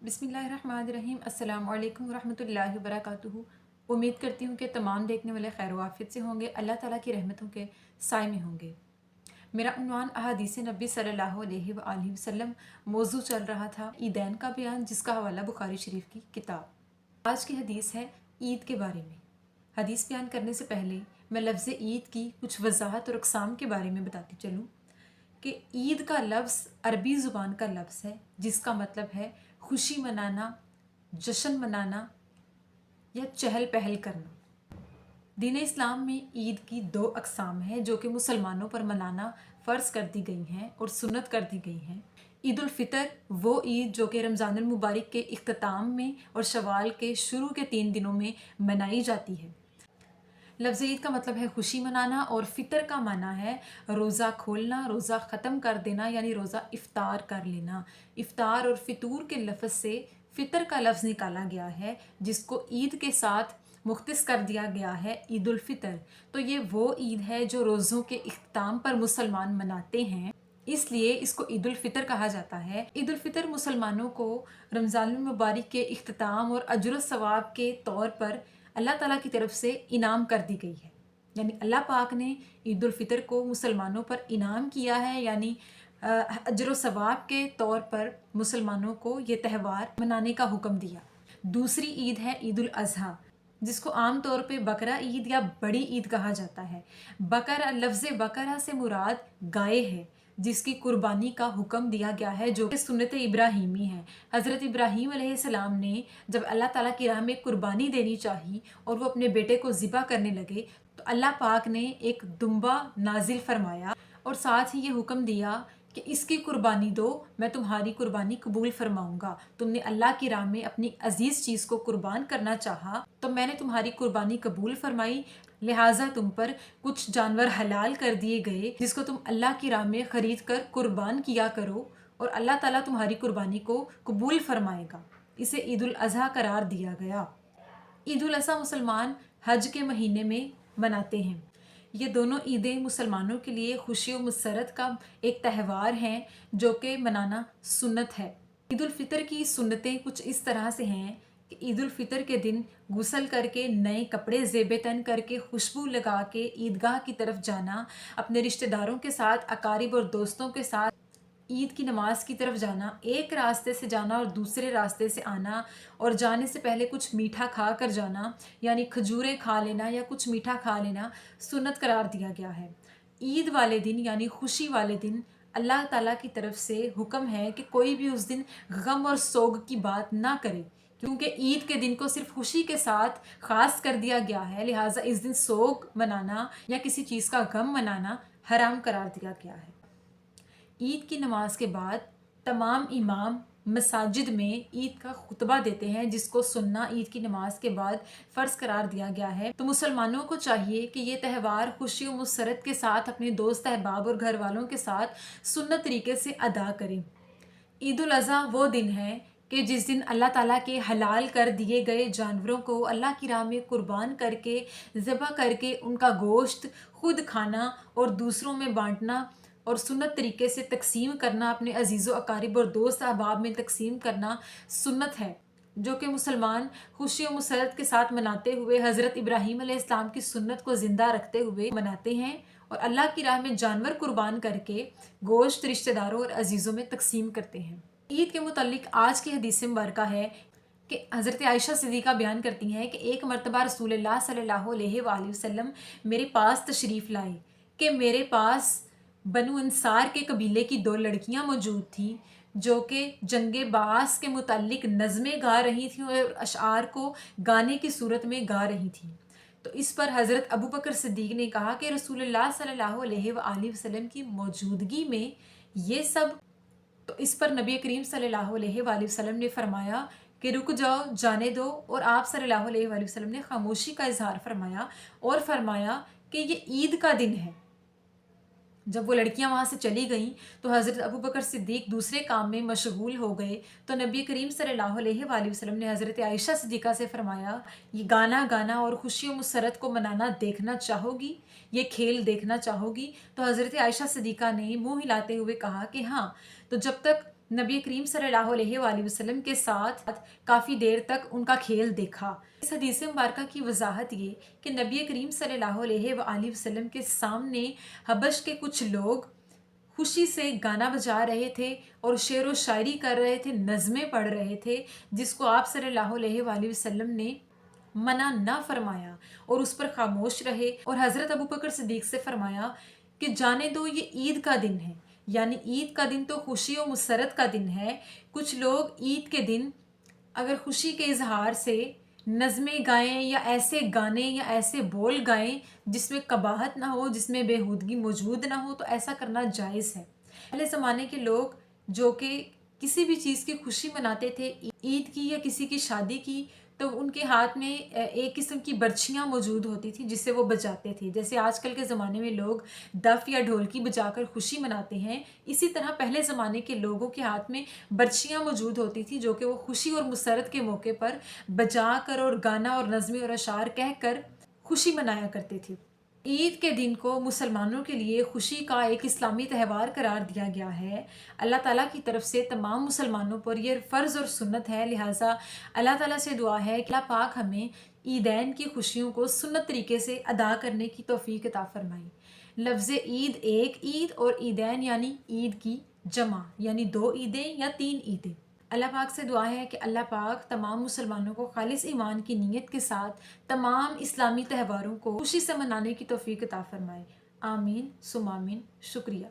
बिस्मिल्लाहिर्रहमानिर्रहीम। अस्सलाम वालेकुम रहमतुल्लाहि व बरकातुहू। उम्मीद करती हूँ कि तमाम देखने वाले खैर वाफियत से होंगे, अल्लाह ताला की रहमतों के साए में होंगे। मेरा उन्वान अहादीस नबी सल्लल्लाहु अलैहि व आलिहि वसल्लम मौजू चल रहा था ईदैन का बयान, जिसका हवाला बुखारी शरीफ की किताब। आज की हदीस है ईद के बारे में। हदीस बयान करने से पहले मैं लफ्ज़ ईद की कुछ वजाहत और अक़साम के बारे में बताती चलूँ कि ईद का लफ्ज़ अरबी ज़ुबान का लफ्ज़ है, जिसका मतलब है खुशी मनाना, जश्न मनाना या चहल पहल करना। दीन इस्लाम में ईद की दो अक़साम हैं जो कि मुसलमानों पर मनाना फ़र्ज़ कर दी गई हैं और सुन्नत कर दी गई हैं। ईद उल फ़ितर वो ईद जो कि रमज़ानुल मुबारक के इख्तिताम में और शवाल के शुरू के 3 दिनों में मनाई जाती है। लफ्ज़ ईद का मतलब है खुशी मनाना और फ़ितर का माना है रोज़ा खोलना, रोज़ा ख़त्म कर देना, यानी रोज़ा इफ़्तार कर लेना। इफ़्तार और फ़ितूर के लफ्ज़ से फ़ितर का लफ्ज़ निकाला गया है, जिसको ईद के साथ मुख्तस कर दिया गया है ईद उल फ़ितर। तो ये वो ईद है जो रोज़ों के इख्तिताम पर मुसलमान मनाते हैं, इसलिए इसको ईद उल फ़ितर कहा जाता है। ईद उल फ़ितर मुसलमानों को रमज़ानुल मुबारक के इख्तिताम और अजर सवाब के तौर पर अल्लाह ताला की तरफ से इनाम कर दी गई है। यानी अल्लाह पाक ने ईद उल फ़ितर को मुसलमानों पर इनाम किया है, यानी अजर सवाब के तौर पर मुसलमानों को ये त्यौहार मनाने का हुक्म दिया। दूसरी ईद है ईद उल अज़हा, जिसको आम तौर पे बकरा ईद या बड़ी ईद कहा जाता है। बकरा लफ्ज़ बकरा से मुराद गाय है, जिसकी कुर्बानी का हुक्म दिया गया है, जो कि सुन्नत इब्राहीमी है। हज़रत इब्राहीम अलैहिस्सलाम ने जब अल्लाह ताला की राह में कुर्बानी देनी चाहिए और वो अपने बेटे को ज़िबा करने लगे, तो अल्लाह पाक ने एक दुम्बा नाजिल फरमाया और साथ ही ये हुक्म दिया कि इसकी कुर्बानी दो, मैं तुम्हारी कुर्बानी कबूल फरमाऊंगा। तुमने अल्लाह की राह में अपनी अजीज़ चीज़ को कुर्बान करना चाहा, तो मैंने तुम्हारी कुर्बानी कबूल फरमाई, लिहाजा तुम पर कुछ जानवर हलाल कर दिए गए, जिसको तुम अल्लाह की राह में ख़रीद कर कुर्बान किया करो और अल्लाह ताला तुम्हारी कुर्बानी को कबूल फरमाएगा। इसे ईद उल अज़हा करार दिया गया। ईद उल अज़हा मुसलमान हज के महीने में मनाते हैं। ये दोनों ईदें मुसलमानों के लिए खुशी और मसरत का एक त्यौहार हैं, जो कि मनाना सुन्नत है। ईद उल फ़ितर की सुन्नतें कुछ इस तरह से हैं कि ईद उल फ़ितर के दिन गुस्ल करके, नए कपड़े ज़ेब तन करके, खुशबू लगा के ईदगाह की तरफ जाना, अपने रिश्तेदारों के साथ, अकारिब और दोस्तों के साथ ईद की नमाज की तरफ जाना, एक रास्ते से जाना और दूसरे रास्ते से आना, और जाने से पहले कुछ मीठा खा कर जाना, यानी खजूरें खा लेना या कुछ मीठा खा लेना सुन्नत करार दिया गया है। ईद वाले दिन यानी खुशी वाले दिन अल्लाह ताला की तरफ से हुक्म है कि कोई भी उस दिन गम और सोग की बात ना करे, क्योंकि ईद के दिन को सिर्फ खुशी के साथ ख़ास कर दिया गया है। लिहाजा इस दिन सोग मनाना या किसी चीज़ का गम मनाना हराम करार दिया गया है। ईद की नमाज के बाद तमाम इमाम मसाजिद में ईद का खुतबा देते हैं, जिसको सुनना ईद की नमाज के बाद फ़र्ज़ करार दिया गया है। तो मुसलमानों को चाहिए कि ये त्यौहार खुशी और मुसरत के साथ अपने दोस्त अहबाब और घर वालों के साथ सुन्नत तरीके से अदा करें। ईद उल अज़हा वो दिन है कि जिस दिन अल्लाह ताला के हलाल कर दिए गए जानवरों को अल्लाह की राह में कुर्बान करके, ज़बह करके उनका गोश्त खुद खाना और दूसरों में बांटना और सुन्नत तरीके से तकसीम करना, अपने अजीज़ व अकारिब और दोस्त अहबाब में तकसीम करना सुन्नत है, जो कि मुसलमान खुशी और मुसरत के साथ मनाते हुए हज़रत इब्राहीम अलैहिस्सलाम की सुन्नत को ज़िंदा रखते हुए मनाते हैं और अल्लाह की राह में जानवर कुर्बान करके गोश्त रिश्तेदारों और अजीज़ों में तकसीम करते हैं। ईद के मुतालिक आज की हदीस मुबारका है कि हज़रत आयशा सिद्दीक़ा बयान करती हैं कि एक मरतबा रसूलुल्लाह सल्लल्लाहु अलैहि वसल्लम मेरे पास तशरीफ़ लाए कि मेरे पास बनु अंसार के कबीले की 2 लड़कियां मौजूद थीं, जो कि जंगे बास के मुतालिक नज़में गा रही थीं और अशआर को गाने की सूरत में गा रही थीं। तो इस पर हज़रत अबू बकर सिद्दीक़ ने कहा कि रसूलुल्लाह सल्लल्लाहु अलैहि वसल्लम की मौजूदगी में ये सब। तो इस पर नबी करीम सल्लल्लाहु अलैहि वसल्लम ने फरमाया कि रुक जाओ, जाने दो, और आप सल्लल्लाहु अलैहि वसल्लम ने खामोशी का इजहार फरमाया और फरमाया कि ये ईद का दिन है। जब वो लड़कियां वहाँ से चली गईं तो हज़रत अबू बकर सिद्दीक़ दूसरे काम में मशगूल हो गए। तो नबी करीम सल्लल्लाहु अलैहि वसल्लम ने हज़रत आयशा सिद्दीक़ा से फरमाया, ये गाना गाना और खुशी और मुसरत को मनाना देखना चाहोगी, ये खेल देखना चाहोगी? तो हज़रत आयशा सिद्दीक़ा ने मुँह हिलाते हुए कहा कि हाँ। तो जब तक نبی کریم صلی اللہ علیہ وآلہ وسلم کے ساتھ کافی دیر تک ان کا کھیل دیکھا۔ اس حدیث مبارکہ کی وضاحت یہ کہ نبی کریم صلی اللہ علیہ وآلہ وسلم کے سامنے حبش کے کچھ لوگ خوشی سے گانا بجا رہے تھے اور شعر و شاعری کر رہے تھے، نظمیں پڑھ رہے تھے، جس کو آپ صلی اللہ علیہ وآلہ وسلم نے منع نہ فرمایا اور اس پر خاموش رہے، اور حضرت ابوبکر صدیق سے فرمایا کہ جانے دو، یہ عید کا دن ہے، یعنی عید کا دن تو خوشی و مسرت کا دن ہے۔ کچھ لوگ عید کے دن اگر خوشی کے اظہار سے نظمیں گائیں یا ایسے گانے یا ایسے بول گائیں جس میں قباحت نہ ہو، جس میں بےہودگی موجود نہ ہو، تو ایسا کرنا جائز ہے۔ پہلے زمانے کے لوگ جو کہ کسی بھی چیز کی خوشی مناتے تھے، عید کی یا کسی کی شادی کی، تو ان کے ہاتھ میں ایک قسم کی برچیاں موجود ہوتی تھی جس سے وہ بجاتے تھے۔ جیسے آج کل کے زمانے میں لوگ دف یا ڈھولکی بجا کر خوشی مناتے ہیں، اسی طرح پہلے زمانے کے لوگوں کے ہاتھ میں برچیاں موجود ہوتی تھی جو کہ وہ خوشی اور مسرت کے موقع پر بجا کر اور گانا اور نظمیں اور اشعار کہہ کر خوشی منایا کرتے تھے۔ عید کے دن کو مسلمانوں کے لیے خوشی کا ایک اسلامی تہوار قرار دیا گیا ہے۔ اللہ تعالیٰ کی طرف سے تمام مسلمانوں پر یہ فرض اور سنت ہے، لہٰذا اللہ تعالیٰ سے دعا ہے کہ اللہ پاک ہمیں عیدین کی خوشیوں کو سنت طریقے سے ادا کرنے کی توفیق عطا فرمائے۔ لفظ عید ایک عید اور عیدین یعنی عید کی جمع، یعنی 2 عیدیں یا 3 عیدیں۔ اللہ پاک سے دعا ہے کہ اللہ پاک تمام مسلمانوں کو خالص ایمان کی نیت کے ساتھ تمام اسلامی تہواروں کو خوشی سے منانے کی توفیق عطا فرمائے۔ آمین ثم آمین۔ شکریہ۔